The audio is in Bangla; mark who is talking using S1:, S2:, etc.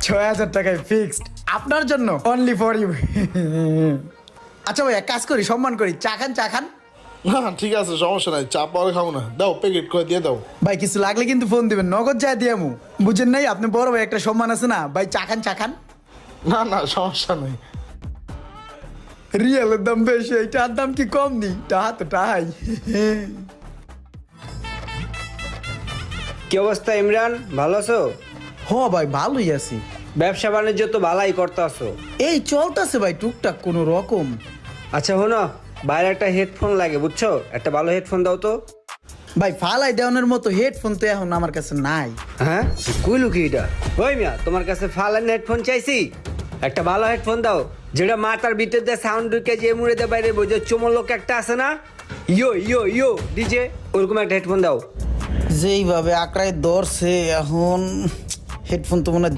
S1: 6,000 টাকায় ফিক্সড আপনার জন্য, অনলি ফর ইউ। আচ্ছা ভাই, এক কাজ করি, সম্মান করি, চা খান চা খান।
S2: না ঠিক আছে, সমস্যা নাই, চা পরে খাবো না, দাও প্যাকেট করে দিয়ে দাও।
S1: ভাই কিছু লাগলে কিন্তু ফোন দিবেন, নগদ যা দিয়ামু। বুঝেন নাই, আপনি বড় ভাই, একটা সম্মান আছে না ভাই। চা খান চা খান।
S2: না না সমস্যা নেই।
S1: রিয়েলের দাম বেশি, এইটার দাম কি কম নি? টাহা তো টাহাই।
S3: কি অবস্থা ইমরান, ভালো আছো?
S1: হ ভাই, ভালোই আছি।
S3: ব্যবসা বাণিজ্য তো ভালাই করতেছো।
S1: এই চলতেছে ভাই, টুকটাক কোনো রকম।
S3: আচ্ছা শোনো, বাইরে একটা হেডফোন লাগে বুঝছো, একটা ভালো হেডফোন দাও তো।
S1: ভাই ফালাই দেওয়ানোর মতো হেডফোন তো এখন আমার কাছে নাই।
S3: হ্যাঁ কইলু কি এটা? ওই মিয়া, তোমার কাছে ফালান হেডফোন চাইছি? একটা ভালো হেডফোন দাও, যেটা মাথার ভিতর দিয়ে সাউন্ড ঢুকে যে মুড়ে দিয়ে বাইরে বোঝে চমলক একটা আছে না, ইয়ো ইয়ো ইয়ো ডিজে, ওরকম একটা হেডফোন দাও।
S1: যেইভাবে আঁকড়ায় ধরছে এখন, হেডফোন তো মনে হয়